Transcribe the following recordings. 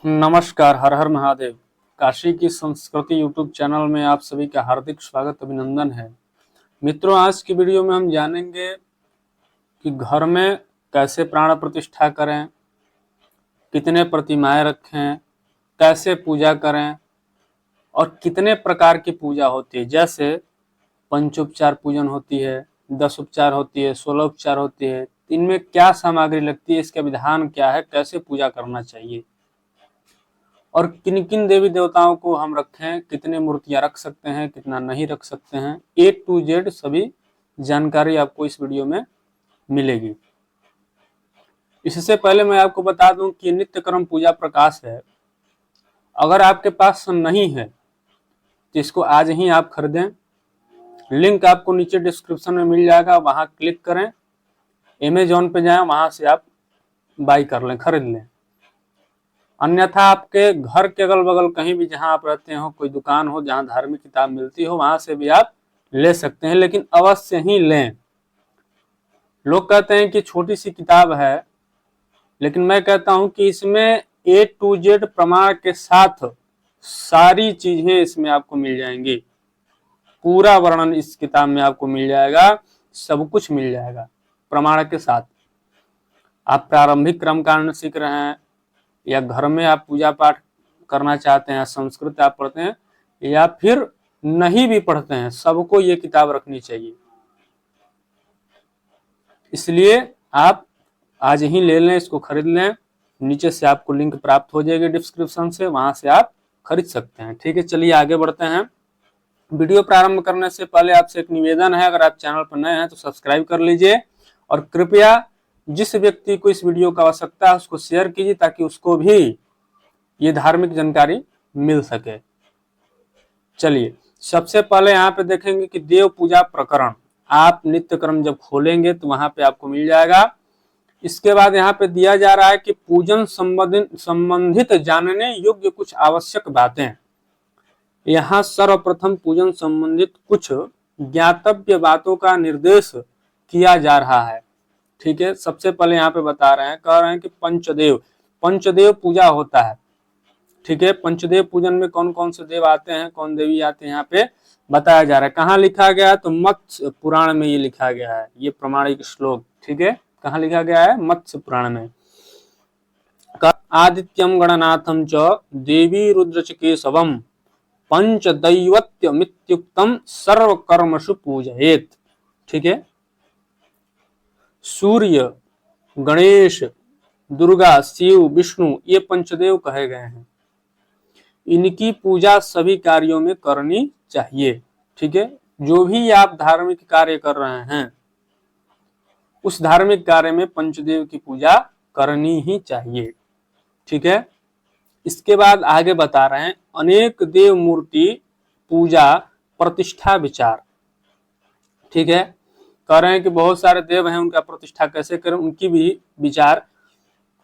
नमस्कार, हर हर महादेव। काशी की संस्कृति यूट्यूब चैनल में आप सभी का हार्दिक स्वागत अभिनंदन है। मित्रों, आज की वीडियो में हम जानेंगे कि घर में कैसे प्राण प्रतिष्ठा करें, कितने प्रतिमाएं रखें, कैसे पूजा करें और कितने प्रकार की पूजा होती है। जैसे पंचोपचार पूजन होती है, 10 उपचार होती है, 16 उपचार होती है। इनमें क्या सामग्री लगती है, इसका विधान क्या है, कैसे पूजा करना चाहिए और किन किन देवी देवताओं को हम रखें, कितने मूर्तियां रख सकते हैं, कितना नहीं रख सकते हैं, A to Z सभी जानकारी आपको इस वीडियो में मिलेगी। इससे पहले मैं आपको बता दूं कि नित्य कर्म पूजा प्रकाश है। अगर आपके पास नहीं है तो इसको आज ही आप खरीदें। लिंक आपको नीचे डिस्क्रिप्शन में मिल जाएगा, वहां क्लिक करें, अमेजोन पे जाएं, वहां से आप बाई कर लें, खरीद लें। अन्यथा आपके घर के अगल बगल कहीं भी जहां आप रहते हो, कोई दुकान हो जहां धार्मिक किताब मिलती हो, वहां से भी आप ले सकते हैं, लेकिन अवश्य ही लें। लोग कहते हैं कि छोटी सी किताब है, लेकिन मैं कहता हूं कि इसमें A to Z प्रमाण के साथ सारी चीजें इसमें आपको मिल जाएंगी। पूरा वर्णन इस किताब में आपको मिल जाएगा, सब कुछ मिल जाएगा प्रमाण के साथ। आप प्रारंभिक कर्म कांड सीख रहे हैं या घर में आप पूजा पाठ करना चाहते हैं, संस्कृत आप पढ़ते हैं या फिर नहीं भी पढ़ते हैं, सबको ये किताब रखनी चाहिए। इसलिए आप आज ही ले लें, इसको खरीद लें। नीचे से आपको लिंक प्राप्त हो जाएगी डिस्क्रिप्शन से, वहां से आप खरीद सकते हैं। ठीक है, चलिए आगे बढ़ते हैं। वीडियो प्रारंभ करने से पहले आपसे एक निवेदन है, अगर आप चैनल पर नए हैं तो सब्सक्राइब कर लीजिए और कृपया जिस व्यक्ति को इस वीडियो का आवश्यकता है उसको शेयर कीजिए, ताकि उसको भी ये धार्मिक जानकारी मिल सके। चलिए, सबसे पहले यहाँ पे देखेंगे कि देव पूजा प्रकरण। आप नित्य क्रम जब खोलेंगे तो वहां पे आपको मिल जाएगा। इसके बाद यहाँ पे दिया जा रहा है कि पूजन संबंधित जानने योग्य कुछ आवश्यक बातें। यहाँ सर्वप्रथम पूजन संबंधित कुछ ज्ञातव्य बातों का निर्देश किया जा रहा है। ठीक है, सबसे पहले यहाँ पे बता रहे हैं, कह रहे हैं कि पंचदेव पूजा होता है। ठीक है, पंचदेव पूजन में कौन कौन से देव आते हैं, कौन देवी आते हैं, यहाँ पे बताया जा रहा है। कहाँ लिखा गया है तो मत्स्य पुराण में ये लिखा गया है, ये प्रमाणिक श्लोक। ठीक है, कहाँ लिखा गया है, मत्स्य पुराण में। आदित्यम गणनाथम च देवी रुद्रचकेशवम पंचदैवत्यमित्युक्तम सर्वकर्मसु पूजयेत। ठीक है, सूर्य, गणेश, दुर्गा, शिव, विष्णु, ये पंचदेव कहे गए हैं। इनकी पूजा सभी कार्यों में करनी चाहिए। ठीक है, जो भी आप धार्मिक कार्य कर रहे हैं उस धार्मिक कार्य में पंचदेव की पूजा करनी ही चाहिए। ठीक है, इसके बाद आगे बता रहे हैं अनेक देव मूर्ति पूजा प्रतिष्ठा विचार। ठीक है, कह रहे हैं कि बहुत सारे देव हैं, उनका प्रतिष्ठा कैसे करें, उनकी भी विचार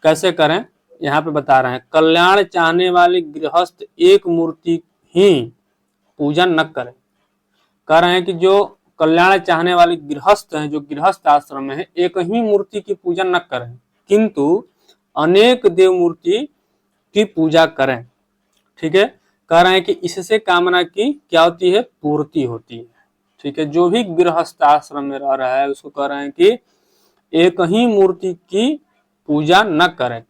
कैसे करें यहाँ पे बता रहे हैं। कल्याण चाहने वाले गृहस्थ एक मूर्ति ही पूजन न करें। कह रहे हैं कि जो कल्याण चाहने वाले गृहस्थ हैं, जो गृहस्थ आश्रम में है, एक ही मूर्ति की पूजन न करें, किंतु अनेक देव मूर्ति की पूजा करें। ठीक है, कह रहे हैं कि इससे कामना की क्या होती है, पूर्ति होती है। ठीक है, जो भी गृहस्थ आश्रम में रह रहा है उसको कह रहे हैं कि एक ही मूर्ति की पूजा न करें,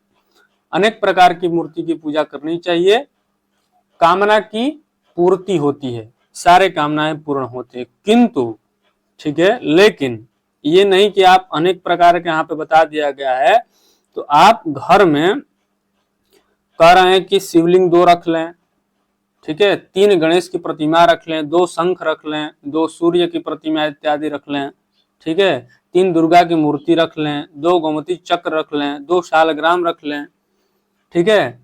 अनेक प्रकार की मूर्ति की पूजा करनी चाहिए। कामना की पूर्ति होती है, सारे कामनाएं पूर्ण होती है, किंतु ठीक है, लेकिन ये नहीं कि आप अनेक प्रकार के यहाँ पे बता दिया गया है तो आप घर में कह रहे हैं कि शिवलिंग 2 रख लें। ठीक है, 3 गणेश की प्रतिमा रख लें, 2 शंख रख लें, 2 सूर्य की प्रतिमा इत्यादि रख लें। ठीक है, 3 दुर्गा की मूर्ति रख लें, 2 गोमती चक्र रख लें, 2 शालग्राम रख लें। ठीक है,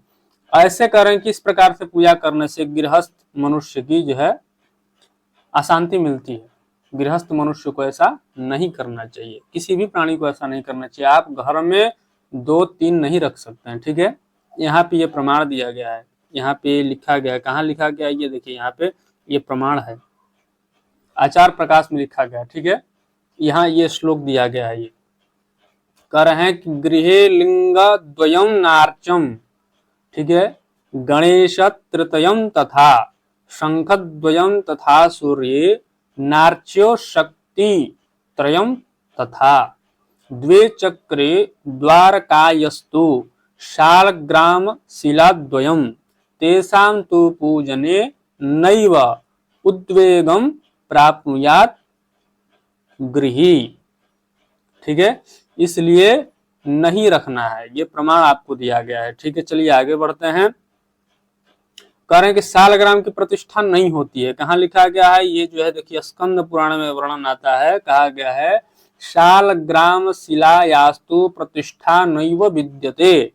ऐसे करें कि इस प्रकार से पूजा करने से गृहस्थ मनुष्य की जो है अशांति मिलती है। गृहस्थ मनुष्य को ऐसा नहीं करना चाहिए, किसी भी प्राणी को ऐसा नहीं करना चाहिए। आप घर में 2-3 नहीं रख सकते हैं। ठीक है, यहाँ पे ये प्रमाण दिया गया है, यहाँ पे लिखा गया है। कहाँ लिखा गया है, ये देखिए यहाँ पे ये प्रमाण है, आचार प्रकाश में लिखा गया है। ठीक है, यहाँ ये श्लोक दिया गया है। ये कह रहे हैं कि गृहे लिंग द्वयम नार्चम ठीक है। गणेश तृतयम तथा शंखद्वयम तथा सूर्य नार्च्यो शक्ति त्रयम तथा द्वे चक्रे द्वारकायस्तु शालग्राम शिलाद्वयम तेषां तु पूजने नैव उद्वेगम प्राप्नुयात् गृही। ठीक है, इसलिए नहीं रखना है, ये प्रमाण आपको दिया गया है। ठीक है, चलिए आगे बढ़ते हैं। कह रहे हैं कि शालग्राम की प्रतिष्ठा नहीं होती है। कहाँ लिखा गया है? ये जो है देखिए स्कंद पुराण में वर्णन आता है, कहा गया है शालग्राम शिलायास्तु प्रतिष्ठा नैव विद्यते।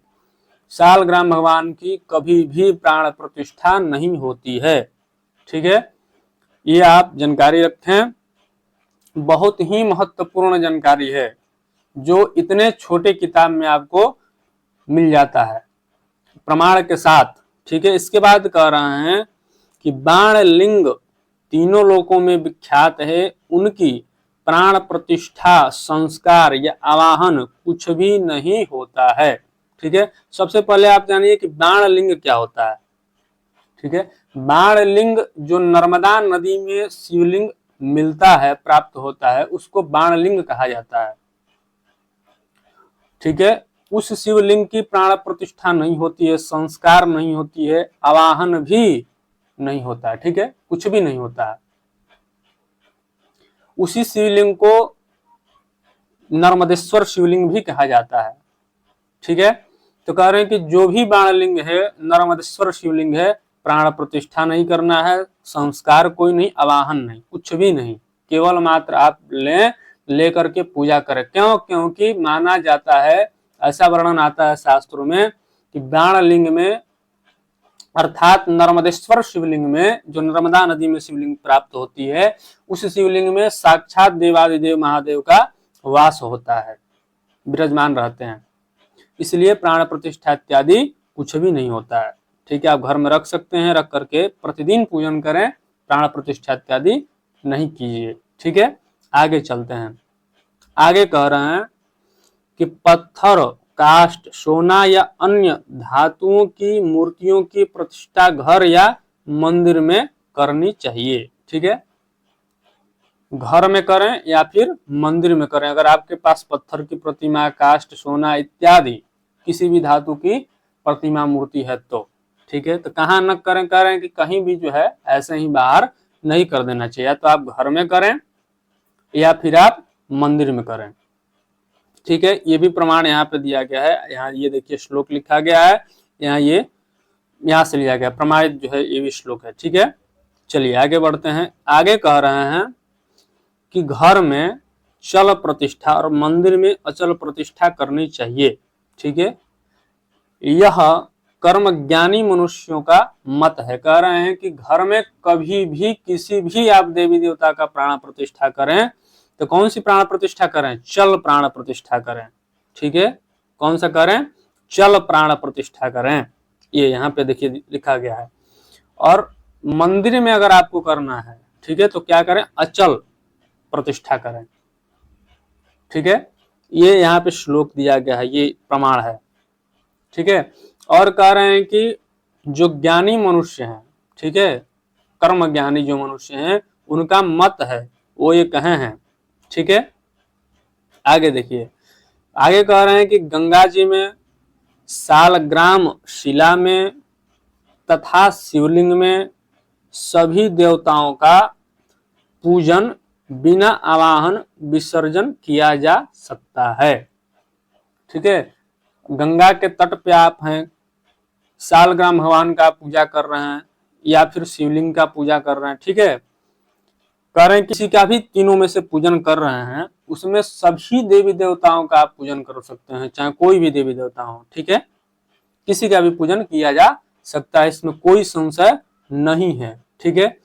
शालग्राम भगवान की कभी भी प्राण प्रतिष्ठा नहीं होती है। ठीक है, ये आप जानकारी रखें, बहुत ही महत्वपूर्ण जानकारी है जो इतने छोटे किताब में आपको मिल जाता है प्रमाण के साथ। ठीक है, इसके बाद कह रहे हैं कि बाण लिंग तीनों लोकों में विख्यात है, उनकी प्राण प्रतिष्ठा संस्कार या आवाहन कुछ भी नहीं होता है। ठीक है, सबसे पहले आप जानिए कि बाण लिंग क्या होता है। ठीक है, बाण लिंग जो नर्मदा नदी में शिवलिंग मिलता है, प्राप्त होता है, उसको बाण लिंग कहा जाता है। ठीक है, उस शिवलिंग की प्राण प्रतिष्ठा नहीं होती है, संस्कार नहीं होती है, आवाहन भी नहीं होता है। ठीक है, कुछ भी नहीं होता है। उसी शिवलिंग को नर्मदेश्वर शिवलिंग भी कहा जाता है। ठीक है, तो कह रहे हैं कि जो भी बाणलिंग है नर्मदेश्वर शिवलिंग है, प्राण प्रतिष्ठा नहीं करना है, संस्कार कोई नहीं, आवाहन नहीं, कुछ भी नहीं, केवल मात्र आप लेकर के पूजा करें। क्यों? क्योंकि माना जाता है, ऐसा वर्णन आता है शास्त्रों में कि बाणलिंग में अर्थात नर्मदेश्वर शिवलिंग में, जो नर्मदा नदी में शिवलिंग प्राप्त होती है, उस शिवलिंग में साक्षात देवादिदेव महादेव का वास होता है, विराजमान रहते हैं, इसलिए प्राण प्रतिष्ठा इत्यादि कुछ भी नहीं होता है। ठीक है, आप घर में रख सकते हैं, रख करके प्रतिदिन पूजन करें, प्राण प्रतिष्ठा इत्यादि नहीं कीजिए। ठीक है, आगे चलते हैं। आगे कह रहे हैं कि पत्थर, काष्ठ, सोना या अन्य धातुओं की मूर्तियों की प्रतिष्ठा घर या मंदिर में करनी चाहिए। ठीक है, घर में करें या फिर मंदिर में करें। अगर आपके पास पत्थर की प्रतिमा, काष्ठ, सोना इत्यादि किसी भी धातु की प्रतिमा मूर्ति है तो ठीक है, तो कहाँ न करें? कह रहे हैं कि कहीं भी जो है ऐसे ही बाहर नहीं कर देना चाहिए, तो आप घर में करें या फिर आप मंदिर में करें। ठीक है, ये भी प्रमाण यहाँ पे दिया गया है। यहाँ ये देखिए श्लोक लिखा गया है, यहाँ से लिया गया प्रमाणित जो है ये भी श्लोक है। ठीक है, चलिए आगे बढ़ते हैं। आगे कह रहे हैं कि घर में चल प्रतिष्ठा और मंदिर में अचल प्रतिष्ठा करनी चाहिए। ठीक है, यह कर्म ज्ञानी मनुष्यों का मत है। कह रहे हैं कि घर में कभी भी किसी भी आप देवी देवता का प्राण प्रतिष्ठा करें तो कौन सी प्राण प्रतिष्ठा करें? चल प्राण प्रतिष्ठा करें। ठीक है, कौन सा करें? चल प्राण प्रतिष्ठा करें, ये यहाँ पे देखिए लिखा गया है। और मंदिर में अगर आपको करना है, ठीक है, तो क्या करें? अचल प्रतिष्ठा करें। ठीक है, ये यहाँ पे श्लोक दिया गया है, ये प्रमाण है। ठीक है, और कह रहे हैं कि जो ज्ञानी मनुष्य हैं, ठीक है, कर्म ज्ञानी जो मनुष्य हैं, उनका मत है वो ये कहे हैं। ठीक है, आगे देखिए, आगे कह रहे हैं कि गंगा जी में, सालग्राम शिला में तथा शिवलिंग में सभी देवताओं का पूजन बिना आवाहन विसर्जन किया जा सकता है। ठीक है, गंगा के तट पे आप हैं, सालग्राम भगवान का पूजा कर रहे हैं या फिर शिवलिंग का पूजा कर रहे हैं। ठीक है, कह रहे हैं किसी का भी तीनों में से पूजन कर रहे हैं, उसमें सभी देवी देवताओं का आप पूजन कर सकते हैं, चाहे कोई भी देवी देवता हो। ठीक है, किसी का भी पूजन किया जा सकता है, इसमें कोई संशय नहीं है। ठीक है,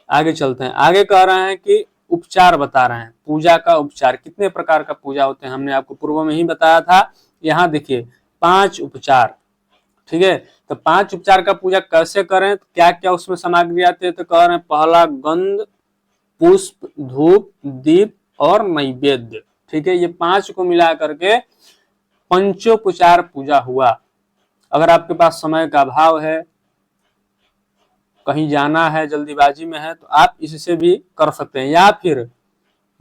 आगे चलते हैं। आगे कह रहे हैं कि उपचार बता रहे हैं, पूजा का उपचार, कितने प्रकार का पूजा होते हैं, हमने आपको पूर्व में ही बताया था। यहाँ देखिए 5 उपचार। ठीक है, तो 5 उपचार का पूजा कैसे करें, तो क्या क्या उसमें सामग्री आती है, तो कह रहे हैं पहला गंध, पुष्प, धूप, दीप और नैवेद्य। ठीक है, ये 5 को मिला करके पंचोपचार पूजा हुआ। अगर आपके पास समय का अभाव है, कहीं जाना है, जल्दीबाजी में है, तो आप इससे भी कर सकते हैं। या फिर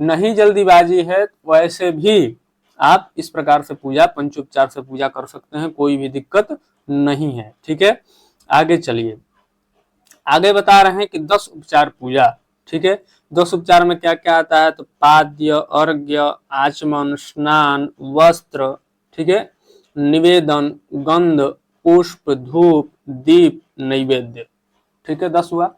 नहीं जल्दीबाजी है तो वैसे भी आप इस प्रकार से पूजा, पंचोपचार से पूजा कर सकते हैं, कोई भी दिक्कत नहीं है। ठीक है, आगे चलिए। आगे बता रहे हैं कि 10 उपचार पूजा। ठीक है, 10 उपचार में क्या क्या आता है, तो पाद्य, अर्घ्य, आचमन, स्नान, वस्त्र, ठीक है, निवेदन, गंध, पुष्प, धूप, दीप, नैवेद्य। ठीक है, 10 हुआ।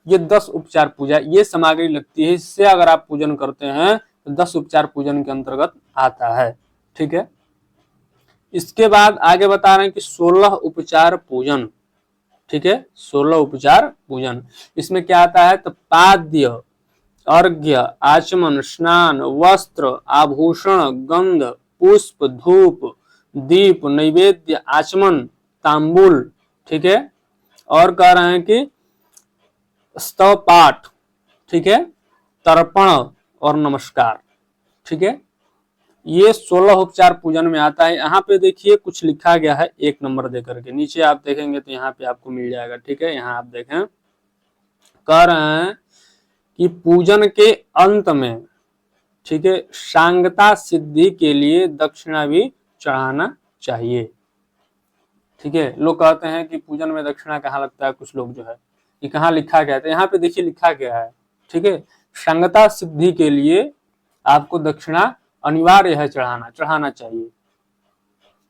ये 10 उपचार पूजा, ये सामग्री लगती है, इससे अगर आप पूजन करते हैं तो 10 उपचार पूजन के अंतर्गत आता है। ठीक है, इसके बाद आगे बता रहे हैं कि 16 उपचार पूजन। ठीक है, 16 उपचार पूजन, इसमें क्या आता है, तो पाद्य, अर्घ्य, आचमन, स्नान, वस्त्र, आभूषण, गंध, पुष्प, धूप, दीप, नैवेद्य, आचमन, तांबुल। ठीक है, और कह रहे हैं कि स्तव पाठ, ठीक है, तर्पण और नमस्कार। ठीक है, ये 16 उपचार पूजन में आता है। यहाँ पे देखिए कुछ लिखा गया है 1 नंबर देकर के, नीचे आप देखेंगे तो यहाँ पे आपको मिल जाएगा। ठीक है, यहाँ आप देखें, कह रहे हैं कि पूजन के अंत में, ठीक है, सांगता सिद्धि के लिए दक्षिणा भी चढ़ाना चाहिए। ठीक है, लोग कहते हैं कि पूजन में दक्षिणा कहाँ लगता है, कुछ लोग जो है, ये कहाँ लिखा गया है, तो यहाँ पे देखिए लिखा गया है। ठीक है, सांगता सिद्धि के लिए आपको दक्षिणा अनिवार्य है, चढ़ाना चाहिए,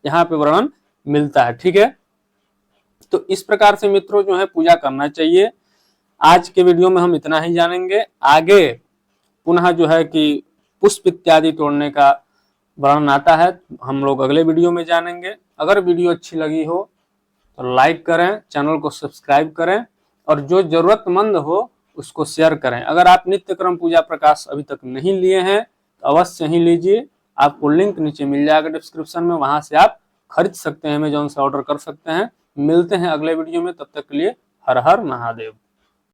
यहाँ पे वर्णन मिलता है। ठीक है, तो इस प्रकार से मित्रों जो है पूजा करना चाहिए। आज के वीडियो में हम इतना ही जानेंगे। आगे पुनः जो है कि पुष्प इत्यादि तोड़ने का वर्णन आता है, हम लोग अगले वीडियो में जानेंगे। अगर वीडियो अच्छी लगी हो तो लाइक करें, चैनल को सब्सक्राइब करें, और जो जरूरतमंद हो उसको शेयर करें। अगर आप नित्य क्रम पूजा प्रकाश अभी तक नहीं लिए हैं तो अवश्य ही लीजिए, आपको लिंक नीचे मिल जाएगा डिस्क्रिप्शन में, वहां से आप खरीद सकते हैं, अमेजॉन से ऑर्डर कर सकते हैं। मिलते हैं अगले वीडियो में, तब तक के लिए हर हर महादेव।